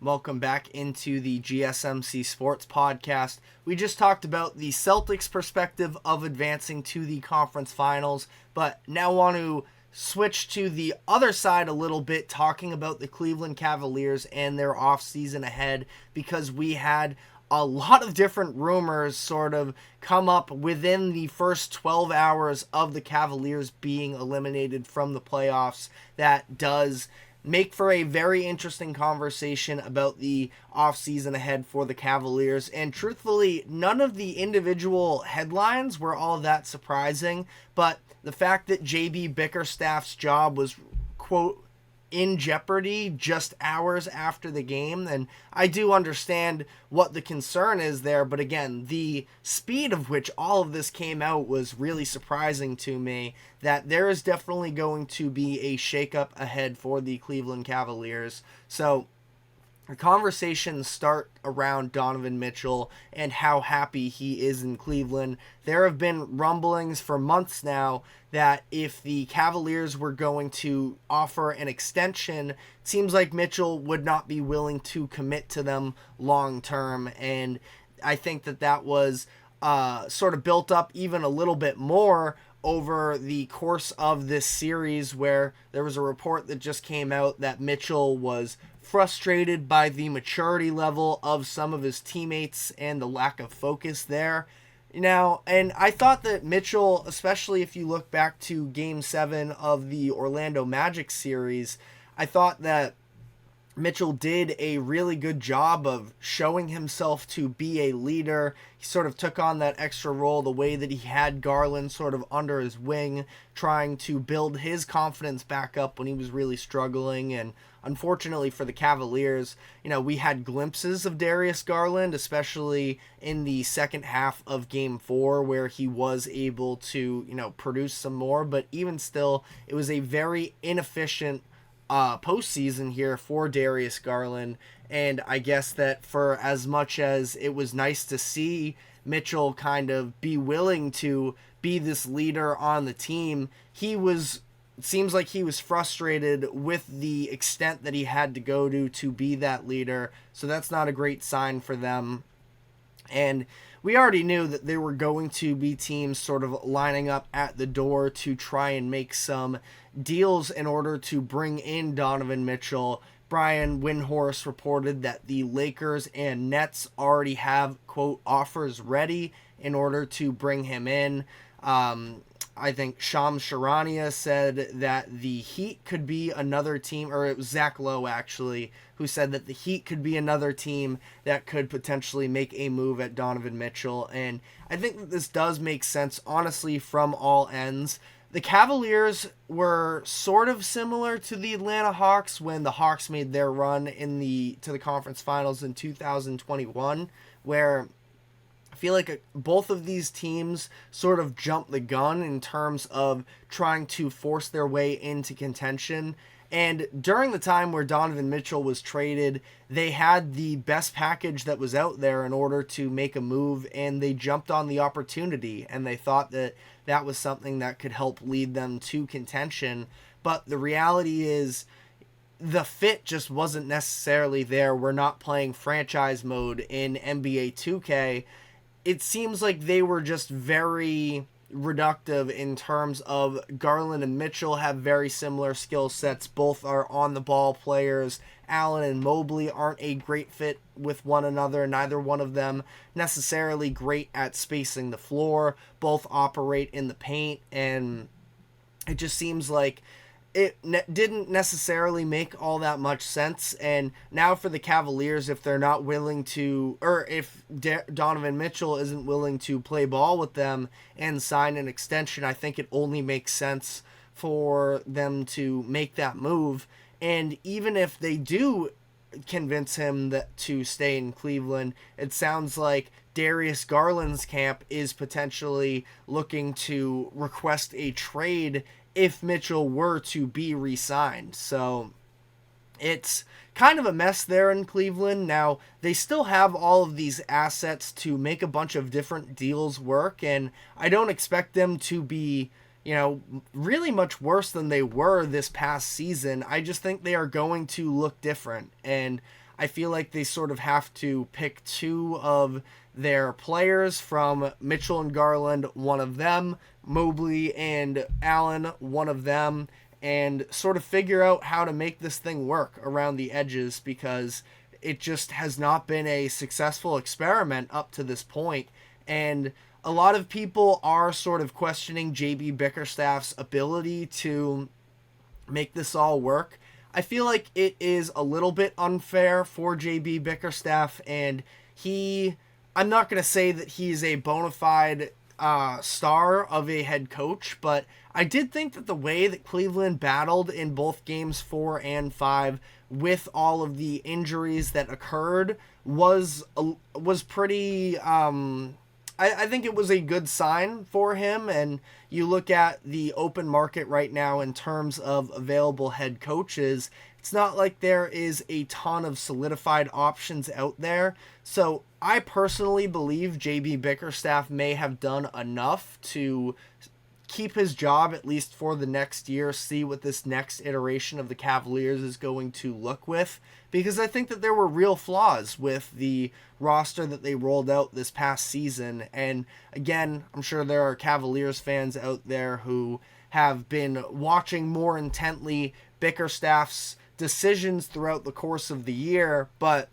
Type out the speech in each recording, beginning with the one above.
Welcome back into the GSMC Sports Podcast. We just talked about the Celtics' perspective of advancing to the conference finals, but now want to switch to the other side a little bit, talking about the Cleveland Cavaliers and their offseason ahead, because we had a lot of different rumors sort of come up within the first 12 hours of the Cavaliers being eliminated from the playoffs. That does make for a very interesting conversation about the offseason ahead for the Cavaliers. And truthfully, none of the individual headlines were all that surprising, but the fact that JB Bickerstaff's job was, quote, in jeopardy just hours after the game, and I do understand what the concern is there, but again, the speed of which all of this came out was really surprising to me. That there is definitely going to be a shakeup ahead for the Cleveland Cavaliers. So the conversations start around Donovan Mitchell and how happy he is in Cleveland. There have been rumblings for months now that if the Cavaliers were going to offer an extension, it seems like Mitchell would not be willing to commit to them long term. And I think that was sort of built up even a little bit more over the course of this series, where there was a report that just came out that Mitchell was frustrated by the maturity level of some of his teammates and the lack of focus there. Now, and I thought that Mitchell, especially if you look back to Game 7 of the Orlando Magic series, I thought that Mitchell did a really good job of showing himself to be a leader. He sort of took on that extra role the way that he had Garland sort of under his wing, trying to build his confidence back up when he was really struggling. And unfortunately for the Cavaliers, we had glimpses of Darius Garland, especially in the second half of Game 4, where he was able to, produce some more. But even still, it was a very inefficient postseason here for Darius Garland. And I guess that for as much as it was nice to see Mitchell kind of be willing to be this leader on the team, it seems like he was frustrated with the extent that he had to go to be that leader. So that's not a great sign for them. And we already knew that there were going to be teams sort of lining up at the door to try and make some deals in order to bring in Donovan Mitchell. Brian Windhorst reported that the Lakers and Nets already have, quote, offers ready in order to bring him in. I think Shams Charania said that the Heat could be another team, or it was Zach Lowe actually, who said that the Heat could be another team that could potentially make a move at Donovan Mitchell. And I think that this does make sense, honestly, from all ends. The Cavaliers were sort of similar to the Atlanta Hawks when the Hawks made their run to the conference finals in 2021, where I feel like both of these teams sort of jumped the gun in terms of trying to force their way into contention. And during the time where Donovan Mitchell was traded, they had the best package that was out there in order to make a move, and they jumped on the opportunity, and they thought that was something that could help lead them to contention. But the reality is, the fit just wasn't necessarily there. We're not playing franchise mode in NBA 2K. It seems like they were just very reductive in terms of Garland and Mitchell have very similar skill sets. Both are on the ball players. Allen and Mobley aren't a great fit with one another. Neither one of them necessarily great at spacing the floor. Both operate in the paint, and it just seems like it didn't necessarily make all that much sense. And now for the Cavaliers, if they're not willing to, or if Donovan Mitchell isn't willing to play ball with them and sign an extension, I think it only makes sense for them to make that move. And even if they do convince him to stay in Cleveland, it sounds like Darius Garland's camp is potentially looking to request a trade if Mitchell were to be re-signed. So it's kind of a mess there in Cleveland. Now, they still have all of these assets to make a bunch of different deals work, and I don't expect them to be, really much worse than they were this past season. I just think they are going to look different, and I feel like they sort of have to pick two of their players from Mitchell and Garland, one of them, Mobley and Allen, one of them, and sort of figure out how to make this thing work around the edges, because it just has not been a successful experiment up to this point. And a lot of people are sort of questioning JB Bickerstaff's ability to make this all work. I feel like it is a little bit unfair for JB Bickerstaff, and I'm not going to say that he's a bona fide star of a head coach, but I did think that the way that Cleveland battled in both games 4 and 5 with all of the injuries that occurred was pretty I think it was a good sign for him. And you look at the open market right now in terms of available head coaches, it's not like there is a ton of solidified options out there. So I personally believe JB Bickerstaff may have done enough to keep his job at least for the next year, see what this next iteration of the Cavaliers is going to look with, because I think that there were real flaws with the roster that they rolled out this past season. And again, I'm sure there are Cavaliers fans out there who have been watching more intently Bickerstaff's decisions throughout the course of the year, but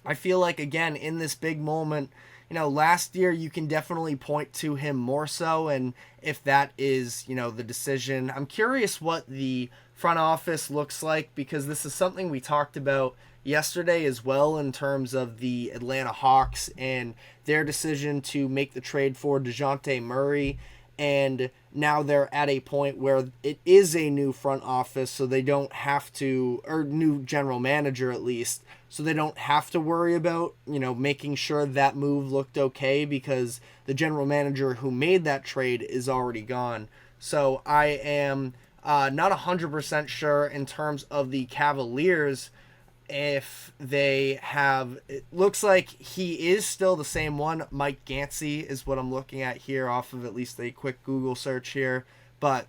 I feel like, again, in this big moment, last year you can definitely point to him more so, and if that is, the decision. I'm curious what the front office looks like, because this is something we talked about yesterday as well in terms of the Atlanta Hawks and their decision to make the trade for DeJounte Murray. And now they're at a point where it is a new front office, so they don't have to, or new general manager at least, so they don't have to worry about, making sure that move looked okay, because the general manager who made that trade is already gone. So I am not 100% sure in terms of the Cavaliers if they have, it looks like he is still the same one. Mike Gansey is what I'm looking at here off of at least a quick Google search here, but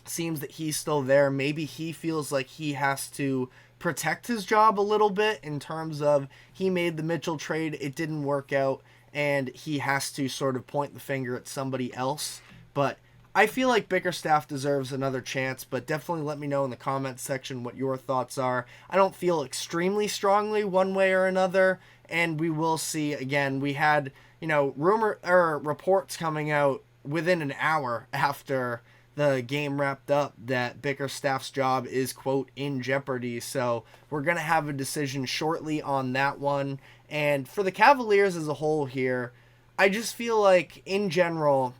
seems that he's still there. Maybe he feels like he has to protect his job a little bit in terms of he made the Mitchell trade, it didn't work out, and he has to sort of point the finger at somebody else. But I feel like Bickerstaff deserves another chance, but definitely let me know in the comments section what your thoughts are. I don't feel extremely strongly one way or another, and we will see. Again, we had, reports coming out within an hour after the game wrapped up that Bickerstaff's job is, quote, in jeopardy. So we're going to have a decision shortly on that one. And for the Cavaliers as a whole here, I just feel like in general,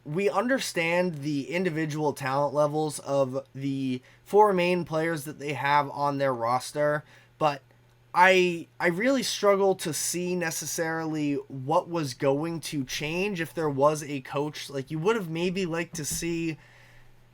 we understand the individual talent levels of the four main players that they have on their roster, but I really struggle to see necessarily what was going to change if there was a coach. Like, you would have maybe liked to see.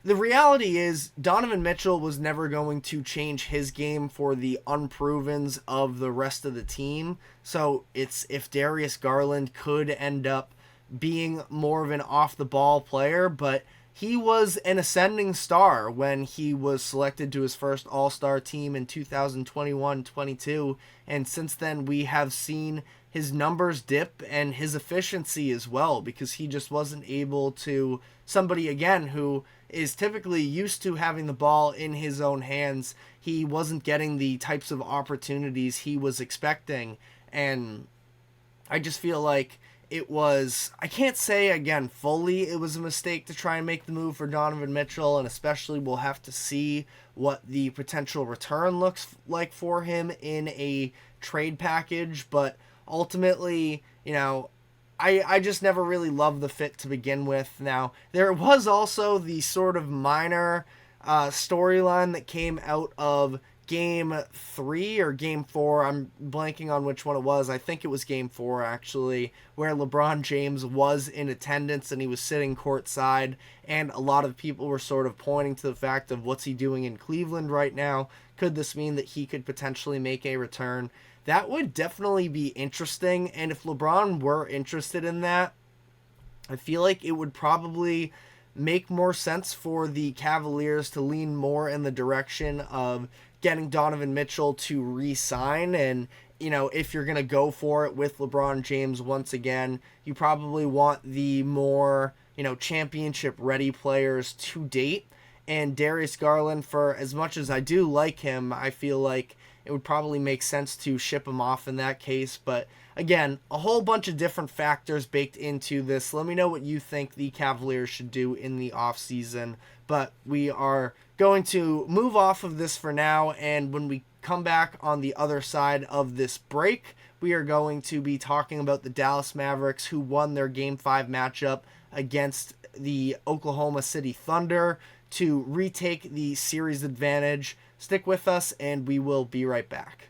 The reality is Donovan Mitchell was never going to change his game for the unprovens of the rest of the team. So it's if Darius Garland could end up being more of an off-the-ball player, but he was an ascending star when he was selected to his first All-Star team in 2021-22, and since then we have seen his numbers dip and his efficiency as well, because he just wasn't able to, somebody again who is typically used to having the ball in his own hands, he wasn't getting the types of opportunities he was expecting. And I just feel like it was, I can't say again fully it was a mistake to try and make the move for Donovan Mitchell, and especially we'll have to see what the potential return looks like for him in a trade package. But ultimately, I just never really loved the fit to begin with. Now, there was also the sort of minor storyline that came out of Game 3 or Game 4, I'm blanking on which one it was. I think it was Game 4 actually, where LeBron James was in attendance and he was sitting courtside, and a lot of people were sort of pointing to the fact of what's he doing in Cleveland right now. Could this mean that he could potentially make a return? That would definitely be interesting, and if LeBron were interested in that, I feel like it would probably make more sense for the Cavaliers to lean more in the direction of getting Donovan Mitchell to re-sign. And, if you're going to go for it with LeBron James once again, you probably want the more, championship-ready players to date. And Darius Garland, for as much as I do like him, I feel like it would probably make sense to ship him off in that case. But again, a whole bunch of different factors baked into this. Let me know what you think the Cavaliers should do in the offseason. But we are going to move off of this for now, and when we come back on the other side of this break, we are going to be talking about the Dallas Mavericks, who won their Game 5 matchup against the Oklahoma City Thunder to retake the series advantage. Stick with us, and we will be right back.